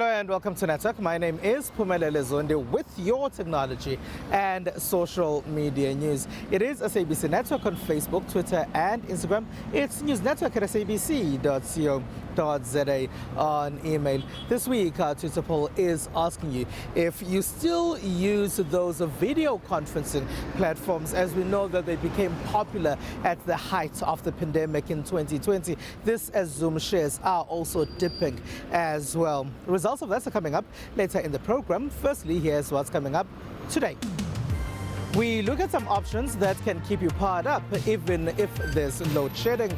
Hello and welcome to Network. My name is Phumelele Zondi with your technology and social media news. It is SABC Network on Facebook, Twitter and Instagram. It's News Network at sabc.co.za on email. This week, our Twitter poll is asking you if you still use those video conferencing platforms, as we know that they became popular at the height of the pandemic in 2020. This as Zoom shares are also dipping as well. Results of that are coming up later in the program. Firstly, here's what's coming up today. We look at some options that can keep you powered up even if there's load shedding.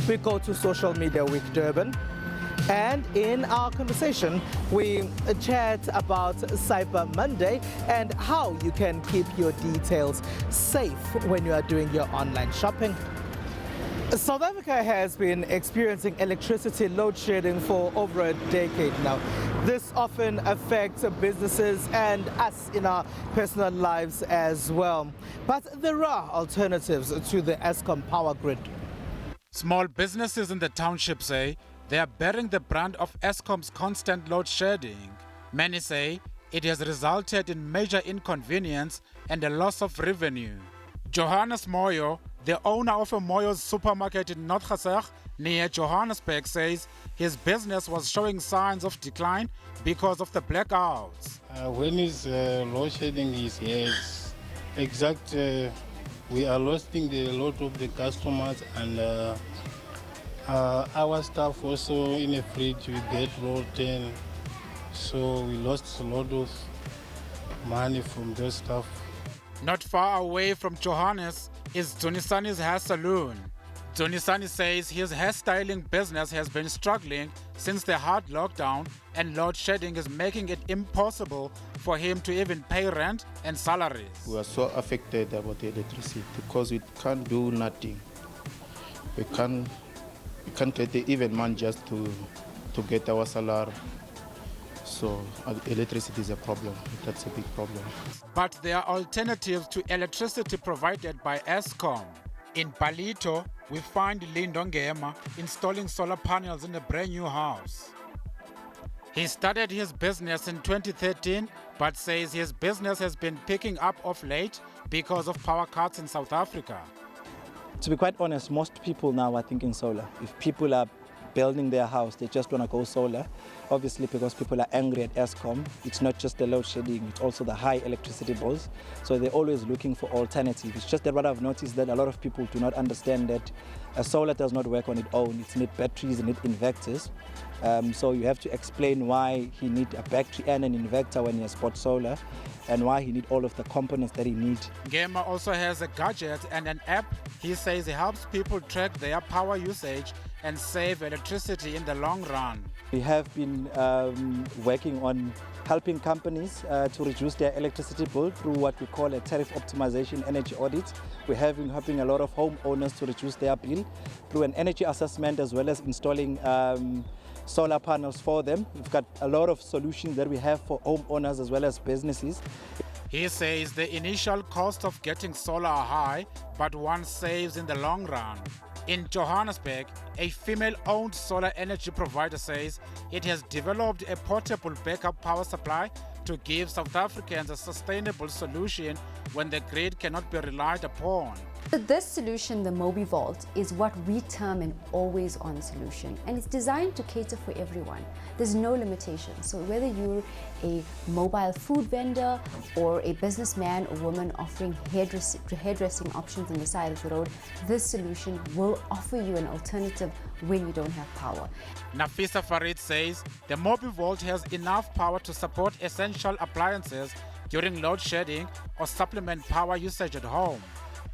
We go to Social Media Week Durban. And in our conversation, we chat about Cyber Monday and how you can keep your details safe when you are doing your online shopping. South Africa has been experiencing electricity load shedding for over a decade now. This often affects businesses and us in our personal lives as well. But there are alternatives to the Eskom power grid. Small businesses in the township say they are bearing the brunt of Eskom's constant load shedding. Many say it has resulted in major inconvenience and a loss of revenue. Johannes Moyo, the owner of a Moyo's supermarket in North Gauteng near Johannesburg, says his business was showing signs of decline because of the blackouts. When is load shedding is yes, exact. We are losing a lot of the customers and our staff also in a fridge we get rotten, so we lost a lot of money from those stuff. Not far away from Johannes is Zonisani's hair salon. Zonisani says his hairstyling business has been struggling since the hard lockdown, and load shedding is making it impossible for him to even pay rent and salaries. We are so affected about the electricity because we can't do nothing. We can't get even money just to get our salary. So electricity is a problem. That's a big problem. But there are alternatives to electricity provided by Eskom. In Palito, we find Lindo Ngema installing solar panels in a brand new house. He started his business in 2013, but says his business has been picking up of late because of power cuts in South Africa. To be quite honest, most people now are thinking solar. If people are building their house, they just want to go solar. Obviously, because people are angry at Eskom, it's not just the load shedding, it's also the high electricity bills. So they're always looking for alternatives. It's just that what I've noticed that a lot of people do not understand that a solar does not work on its own. It needs batteries, it needs inverters. So you have to explain why he needs a battery and an inverter when he has bought solar, and why he needs all of the components that he needs. Ngema also has a gadget and an app. He says it helps people track their power usage and save electricity in the long run. We have been working on helping companies to reduce their electricity bill through what we call a tariff optimization energy audit. We're helping a lot of homeowners to reduce their bill through an energy assessment, as well as installing solar panels for them. We've got a lot of solutions that we have for homeowners as well as businesses. He says the initial cost of getting solar are high, but one saves in the long run. In Johannesburg, a female-owned solar energy provider says it has developed a portable backup power supply to give South Africans a sustainable solution when the grid cannot be relied upon. So this solution, the MobiVault, is what we term an always-on solution, and it's designed to cater for everyone. There's no limitation. So whether you're a mobile food vendor or a businessman or woman offering hairdressing options on the side of the road, this solution will offer you an alternative when you don't have power. Nafisa Farid says the MobiVault has enough power to support essential appliances during load shedding or supplement power usage at home.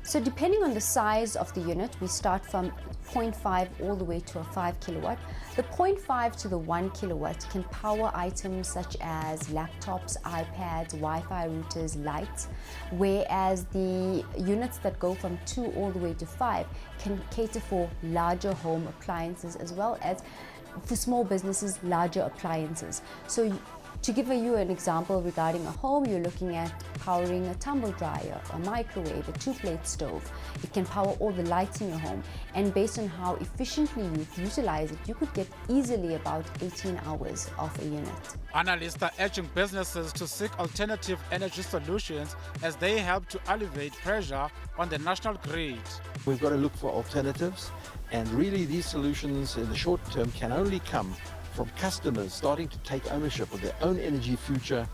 So depending on the size of the unit, we start from 0.5 all the way to a 5 kilowatt. The 0.5 to the 1 kilowatt can power items such as laptops, iPads, Wi-Fi routers, lights, whereas the units that go from 2 all the way to 5 can cater for larger home appliances, as well as for small businesses, larger appliances. So To give you an example regarding a home, you're looking at powering a tumble dryer, a microwave, a two-plate stove. It can power all the lights in your home, and based on how efficiently you utilize it, you could get easily about 18 hours off a unit. Analysts are urging businesses to seek alternative energy solutions as they help to alleviate pressure on the national grid. We've got to look for alternatives, and really these solutions in the short term can only come from customers starting to take ownership of their own energy future,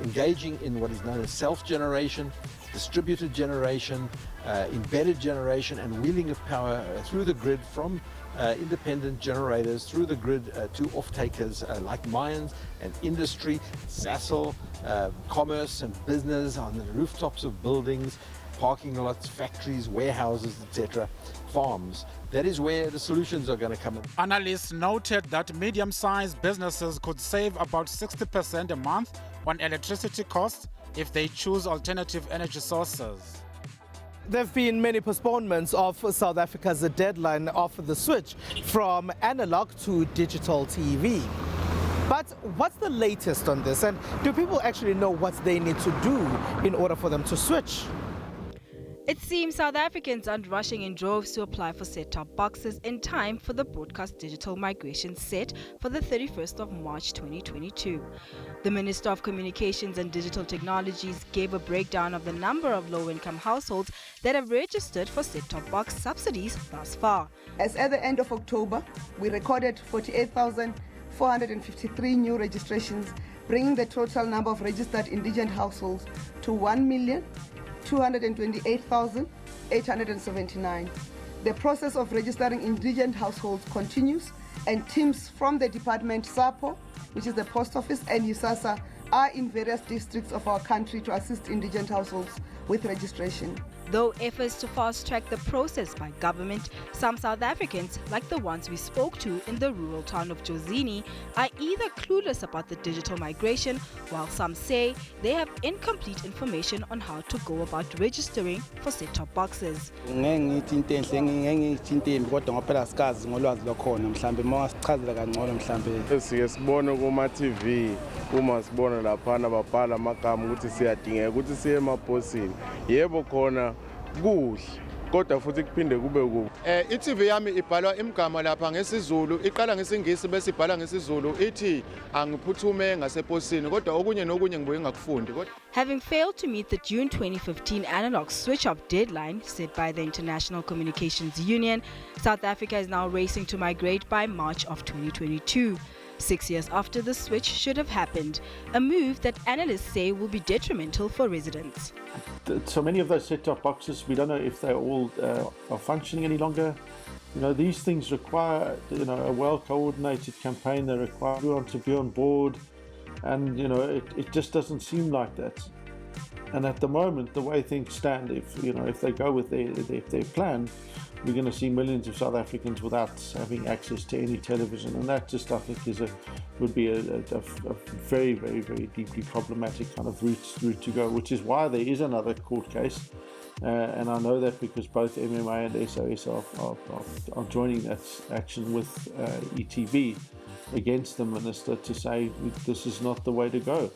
engaging in what is known as self-generation, distributed generation, embedded generation, and wheeling of power through the grid from independent generators through the grid to off-takers like mines and industry, Sasol, commerce and business on the rooftops of buildings, parking lots, factories, warehouses, etc., farms. That is where the solutions are going to come in. Analysts noted that medium-sized businesses could save about 60% a month on electricity costs if they choose alternative energy sources. There have been many postponements of South Africa's deadline of the switch from analog to digital TV. But what's the latest on this, and do people actually know what they need to do in order for them to switch? It seems South Africans aren't rushing in droves to apply for set-top boxes in time for the broadcast digital migration set for the 31st of March 2022. The Minister of Communications and Digital Technologies gave a breakdown of the number of low-income households that have registered for set-top box subsidies thus far. As at the end of October, we recorded 48,453 new registrations, bringing the total number of registered indigent households to 1,228,879. The process of registering indigent households continues, and teams from the department SAPO, which is the post office, and USASA are in various districts of our country to assist indigent households with registration. Though efforts to fast-track the process by government, some South Africans, like the ones we spoke to in the rural town of Jozini, are either clueless about the digital migration, while some say they have incomplete information on how to go about registering for set-top boxes. kodwa futhi kuphinde kube kubi. I-TV yami ibhalwa imigama lapha ngesizulu, iqala ngesingisi bese ibhala ngesizulu, ithi angiphuthume ngaseposini, kodwa okunye nokunye ngibuye ngakufundi. Having failed to meet the June 2015 analog switch-off deadline set by the International Communications Union, South Africa is now racing to migrate by March of 2022. 6 years after the switch should have happened, a move that analysts say will be detrimental for residents. So many of those set-top boxes, we don't know if they all are functioning any longer. You know, these things require, a well-coordinated campaign. They require everyone to be on board, and it just doesn't seem like that. And at the moment, the way things stand, if they go with their plan, we're going to see millions of South Africans without having access to any television, and that just, I think, would be a very, very, very deeply problematic kind of route to go, which is why there is another court case, and I know that because both MMA and SOS are joining that action with ETV against the minister to say this is not the way to go.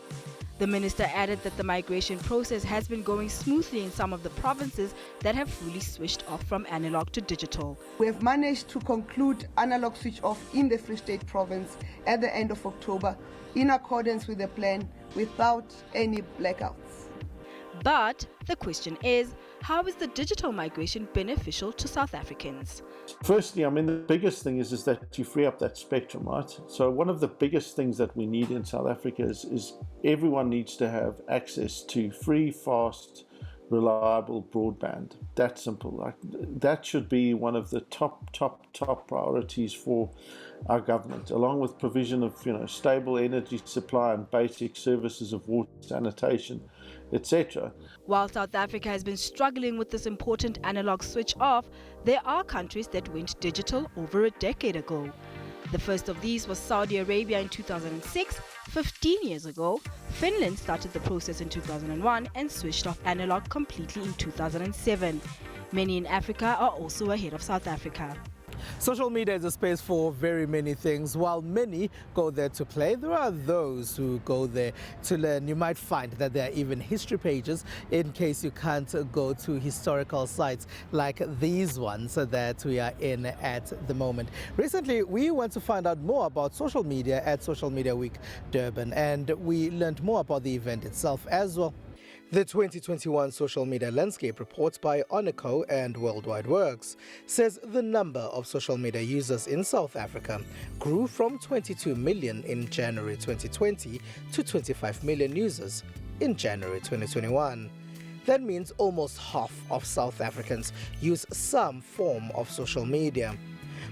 The minister added that the migration process has been going smoothly in some of the provinces that have fully switched off from analog to digital. We have managed to conclude analog switch off in the Free State province at the end of October in accordance with the plan without any blackouts. But the question is, how is the digital migration beneficial to South Africans? Firstly, the biggest thing is that you free up that spectrum, right? So one of the biggest things that we need in South Africa is everyone needs to have access to free, fast, reliable broadband. That simple. That should be one of the top priorities for our government, along with provision of stable energy supply and basic services of water, sanitation, etc. While South Africa has been struggling with this important analog switch off, there are countries that went digital over a decade ago. The first of these was Saudi Arabia in 2006. 15 years ago, Finland started the process in 2001 and switched off analog completely in 2007. Many in Africa are also ahead of South Africa. Social media is a space for very many things. While many go there to play, there are those who go there to learn. You might find that there are even history pages in case you can't go to historical sites like these ones that we are in at the moment. Recently, we went to find out more about social media at Social Media Week Durban, and we learned more about the event itself as well. The 2021 Social Media Landscape Report by Onico and Worldwide Works says the number of social media users in South Africa grew from 22 million in January 2020 to 25 million users in January 2021. That means almost half of South Africans use some form of social media.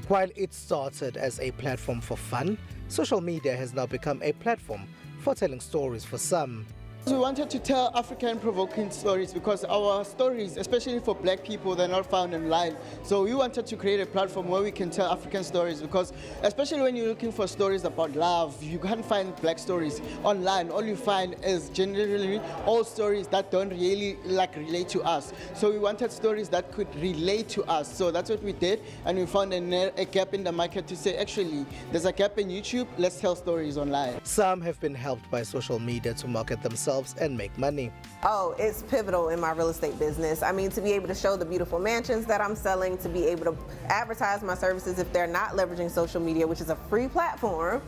While it started as a platform for fun, social media has now become a platform for telling stories for some. We wanted to tell African provoking stories because our stories, especially for black people, they're not found online. So we wanted to create a platform where we can tell African stories, because especially when you're looking for stories about love, you can't find black stories online. All you find is generally all stories that don't really relate to us. So we wanted stories that could relate to us. So that's what we did, and we found a gap in the market to say, actually, there's a gap in YouTube, let's tell stories online. Some have been helped by social media to market themselves and make money. Oh, it's pivotal in my real estate business. I mean, to be able to show the beautiful mansions that I'm selling, to be able to advertise my services if they're not leveraging social media, which is a free platform,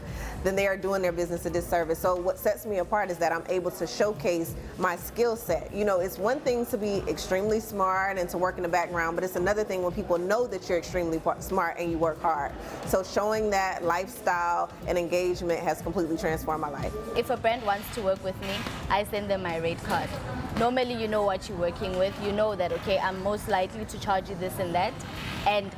then they are doing their business a disservice. So what sets me apart is that I'm able to showcase my skill set. You know, it's one thing to be extremely smart and to work in the background, but it's another thing when people know that you're extremely smart and you work hard. So showing that lifestyle and engagement has completely transformed my life. If a brand wants to work with me, I send them my rate card. Normally, you know what you're working with. You know that, okay, I'm most likely to charge you this and that. And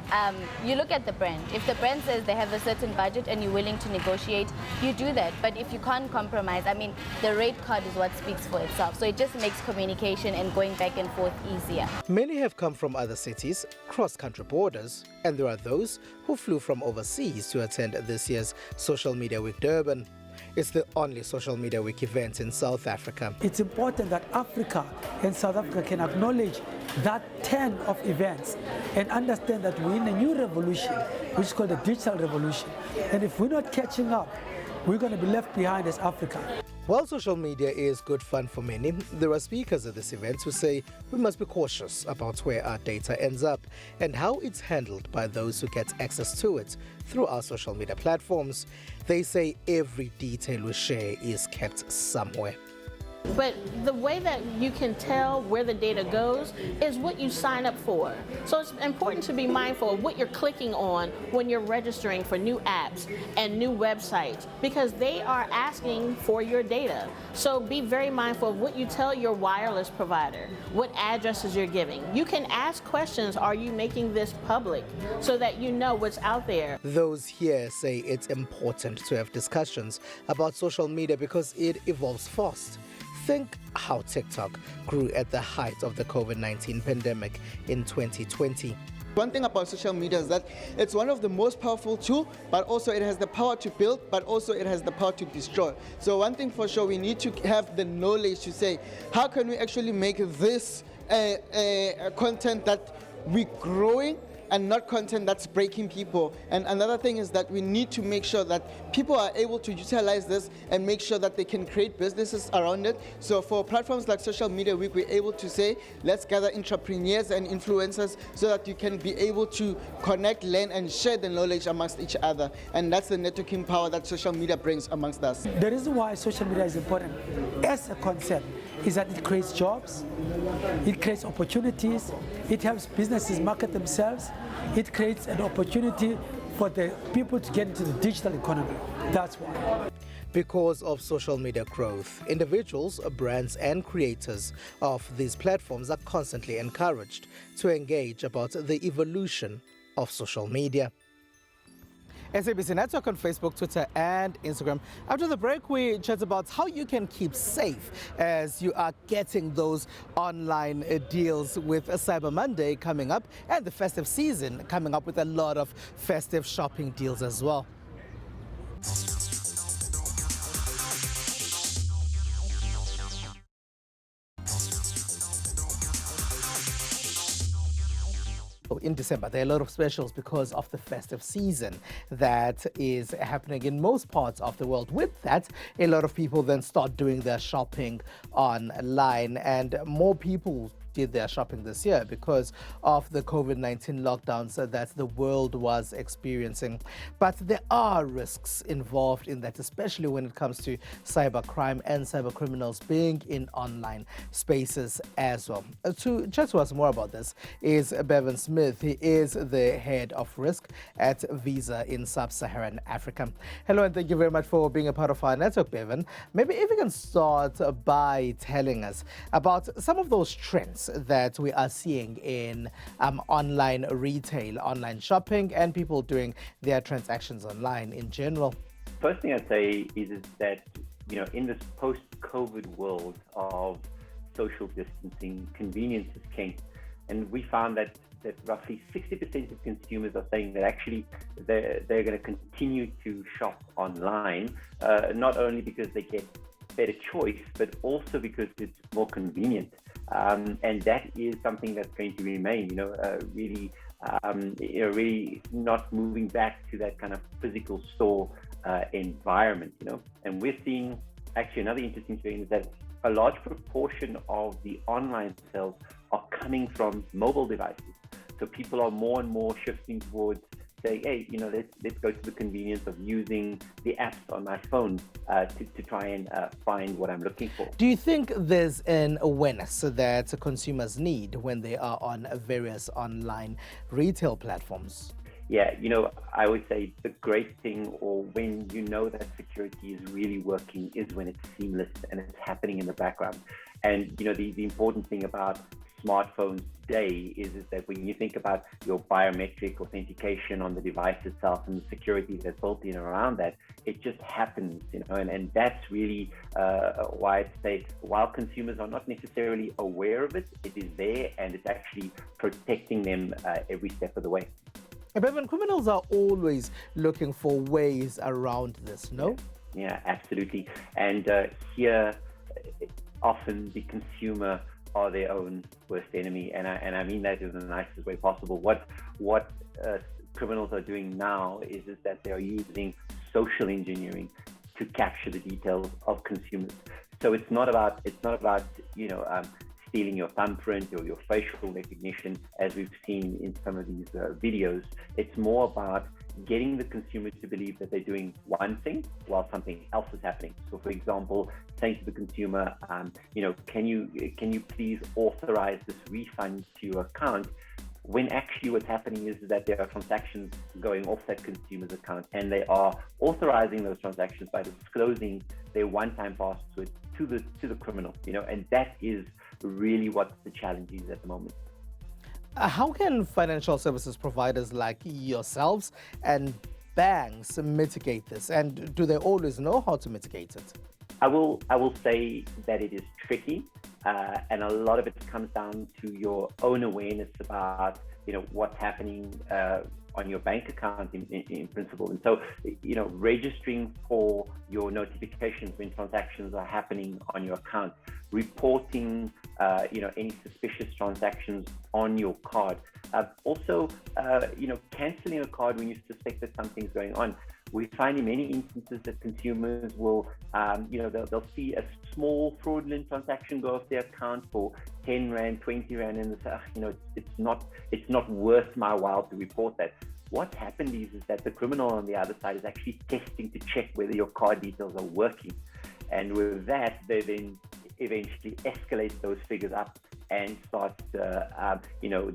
you look at the brand. If the brand says they have a certain budget and you're willing to negotiate, you do that. But if you can't compromise, I mean, the rate card is what speaks for itself. So it just makes communication and going back and forth easier. Many have come from other cities, cross-country borders, and there are those who flew from overseas to attend this year's Social Media Week Durban. It's the only Social Media Week event in South Africa. It's important that Africa and South Africa can acknowledge that 10 of events and understand that we're in a new revolution, which is called the digital revolution. And if we're not catching up, we're going to be left behind as Africa. While social media is good fun for many, there are speakers at this event who say we must be cautious about where our data ends up and how it's handled by those who get access to it through our social media platforms. They say every detail we share is kept somewhere. But the way that you can tell where the data goes is what you sign up for. So it's important to be mindful of what you're clicking on when you're registering for new apps and new websites, because they are asking for your data. So be very mindful of what you tell your wireless provider, what addresses you're giving. You can ask questions, are you making this public, so that you know what's out there. Those here say it's important to have discussions about social media because it evolves fast. Think how TikTok grew at the height of the COVID-19 pandemic in 2020. One thing about social media is that it's one of the most powerful tools, but also it has the power to build, but also it has the power to destroy. So one thing for sure, we need to have the knowledge to say, how can we actually make this content that we're growing and not content that's breaking people. And another thing is that we need to make sure that people are able to utilize this and make sure that they can create businesses around it. So for platforms like Social Media Week, we're able to say, let's gather entrepreneurs and influencers so that you can be able to connect, learn, and share the knowledge amongst each other. And that's the networking power that social media brings amongst us. The reason why social media is important as a concept is that it creates jobs, it creates opportunities, it helps businesses market themselves, it creates an opportunity for the people to get into the digital economy. That's why. Because of social media growth, individuals, brands and creators of these platforms are constantly encouraged to engage about the evolution of social media. SABC Network on Facebook, Twitter and Instagram. After the break, we chat about how you can keep safe as you are getting those online deals with Cyber Monday coming up and the festive season coming up with a lot of festive shopping deals as well. in December, there are a lot of specials because of the festive season that is happening in most parts of the world. With that, a lot of people then start doing their shopping online, and more people did their shopping this year because of the COVID-19 lockdowns that the world was experiencing. But there are risks involved in that, especially when it comes to cybercrime and cyber criminals being in online spaces as well. To chat to us more about this is Bevan Smith. He is the head of risk at Visa in Sub-Saharan Africa. Hello, and thank you very much for being a part of our network, Bevan. Maybe if you can start by telling us about some of those trends that we are seeing in online retail, online shopping, and people doing their transactions online in general. First thing I'd say is that, in this post-COVID world of social distancing, convenience is king. And we found that roughly 60% of consumers are saying that actually they're going to continue to shop online, not only because they get better choice, but also because it's more convenient. And that is something that's going to remain, really not moving back to that kind of physical store environment, And we're seeing actually another interesting trend is that a large proportion of the online sales are coming from mobile devices. So people are more and more shifting towards saying, hey, let's go to the convenience of using the apps on my phone to try and find what I'm looking for. Do you think there's an awareness that consumers need when they are on various online retail platforms? Yeah, I would say the great thing, or when that security is really working, is when it's seamless and it's happening in the background. And, the important thing about smartphones today is that when you think about your biometric authentication on the device itself and the security that's built in around that, it just happens, and that's really why I say while consumers are not necessarily aware of it, it is there and it's actually protecting them every step of the way. Bevan, criminals are always looking for ways around this, no? Yeah, absolutely. And here, often the consumer are their own worst enemy, and I mean that in the nicest way possible. What criminals are doing now is that they are using social engineering to capture the details of consumers. So it's not about stealing your thumbprint or your facial recognition, as we've seen in some of these videos. It's more about getting the consumer to believe that they're doing one thing while something else is happening. So, for example, saying to the consumer, can you please authorize this refund to your account, when actually what's happening is that there are transactions going off that consumer's account, and they are authorizing those transactions by disclosing their one-time password to the criminal, and that is really what the challenge is at the moment. How can financial services providers like yourselves and banks mitigate this, and do they always know how to mitigate it? I will say that it is tricky, and a lot of it comes down to your own awareness about what's happening on your bank account in principle. And so, registering for your notifications when transactions are happening on your account, reporting, any suspicious transactions on your card. Also, canceling a card when you suspect that something's going on. We find in many instances that consumers will, they'll see a small fraudulent transaction go off their account for 10 Rand, 20 Rand, and they say, it's not worth my while to report that. What happened is that the criminal on the other side is actually testing to check whether your card details are working. And with that, they then eventually escalate those figures up and start,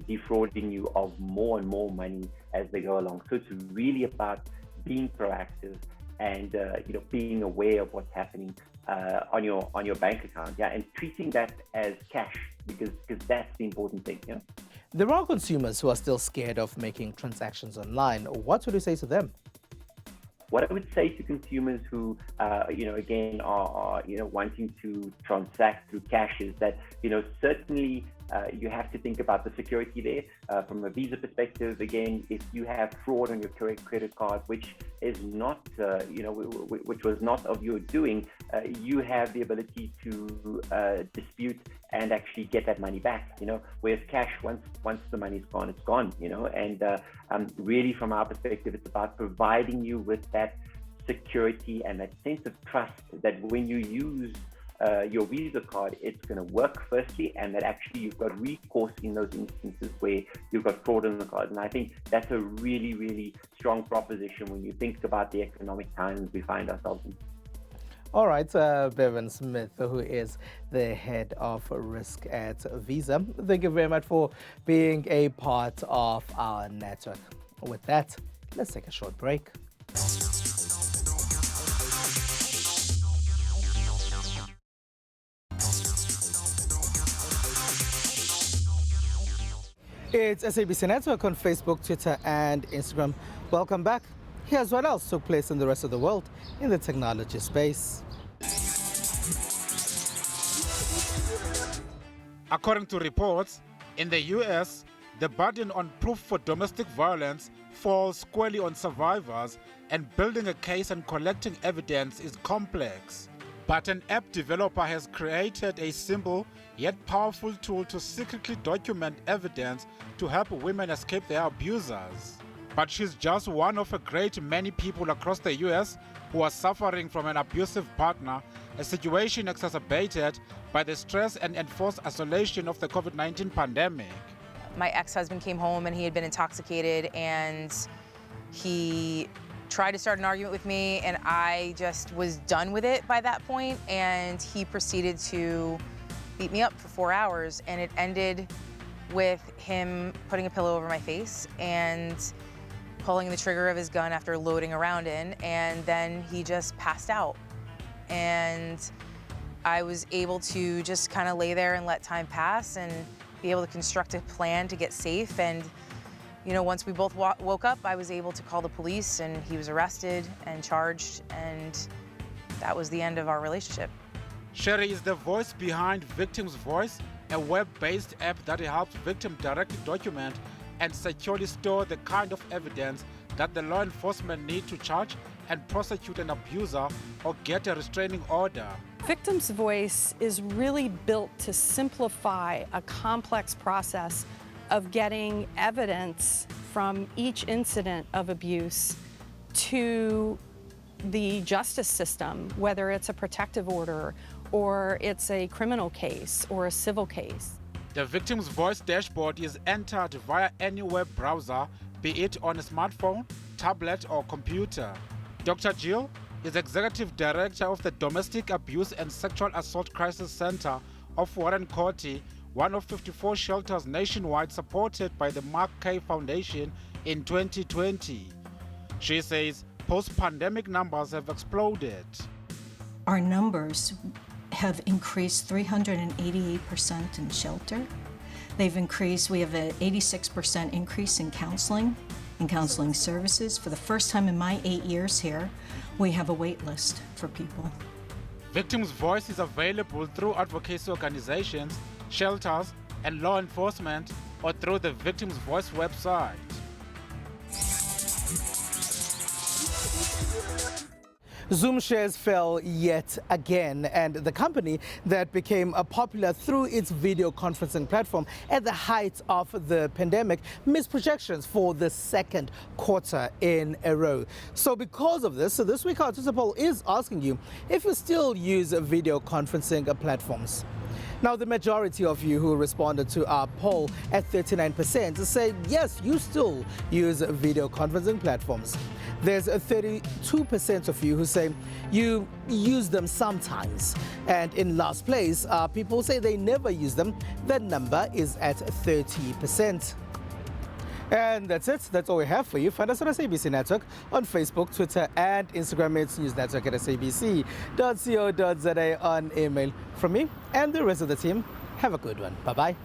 defrauding you of more and more money as they go along. So it's really about being proactive and being aware of what's happening on your bank account, and treating that as cash, because that's the important thing. There are consumers who are still scared of making transactions online. What would you say to them? What I would say to consumers who, again, are wanting to transact through cash is that, certainly you have to think about the security there. From a Visa perspective, again, if you have fraud on your credit card, which is not, which was not of your doing, you have the ability to dispute and actually get that money back. Whereas cash, once the money's gone, it's gone. And really, from our perspective, it's about providing you with that security and that sense of trust that when you use your Visa card, it's going to work firstly, and that actually you've got recourse in those instances where you've got fraud on the card. And I think that's a really, really strong proposition when you think about the economic times we find ourselves in. All right, Bevan Smith, who is the head of risk at Visa. Thank you very much for being a part of our network. With that, let's take a short break. It's SABC Network on Facebook, Twitter, and Instagram. Welcome back. Here's what else took place in the rest of the world in the technology space. According to reports, in the US, the burden on proof for domestic violence falls squarely on survivors, and building a case and collecting evidence is complex. But an app developer has created a simple yet powerful tool to secretly document evidence to help women escape their abusers. But she's just one of a great many people across the US who are suffering from an abusive partner, a situation exacerbated by the stress and enforced isolation of the COVID-19 pandemic. My ex-husband came home and he had been intoxicated, and he tried to start an argument with me, and I just was done with it by that point, and he proceeded to beat me up for 4 hours, and it ended with him putting a pillow over my face and pulling the trigger of his gun after loading a round in, and then he just passed out. And I was able to just kind of lay there and let time pass and be able to construct a plan to get safe. And once we both woke up, I was able to call the police, and he was arrested and charged, and that was the end of our relationship. Sherry is the voice behind Victim's Voice, a web-based app that helps victims directly document and securely store the kind of evidence that the law enforcement need to charge and prosecute an abuser or get a restraining order. Victim's Voice is really built to simplify a complex process of getting evidence from each incident of abuse to the justice system, whether it's a protective order or it's a criminal case or a civil case. The Victim's Voice dashboard is entered via any web browser, be it on a smartphone, tablet, or computer. Dr. Jill is Executive Director of the Domestic Abuse and Sexual Assault Crisis Center of Warren County, one of 54 shelters nationwide supported by the Mark K Foundation in 2020. She says post-pandemic numbers have exploded. Our numbers have increased 388% in shelter. They've increased, we have an 86% increase in counseling services. For the first time in my 8 years here, we have a wait list for people. Victim's Voice is available through advocacy organizations, shelters, and law enforcement, or through the Victim's Voice website. Zoom shares fell yet again, and the company that became popular through its video conferencing platform at the height of the pandemic missed projections for the second quarter in a row. So because of this, this week our Twitter poll is asking you if you still use video conferencing platforms. Now, the majority of you who responded to our poll at 39% say yes, you still use video conferencing platforms. There's 32% of you who say you use them sometimes. And in last place, people say they never use them. That number is at 30%. And that's it. That's all we have for you. Find us on SABC Network on Facebook, Twitter, and Instagram. It's News Network at sabc.co.za on email. From me and the rest of the team, have a good one. Bye-bye.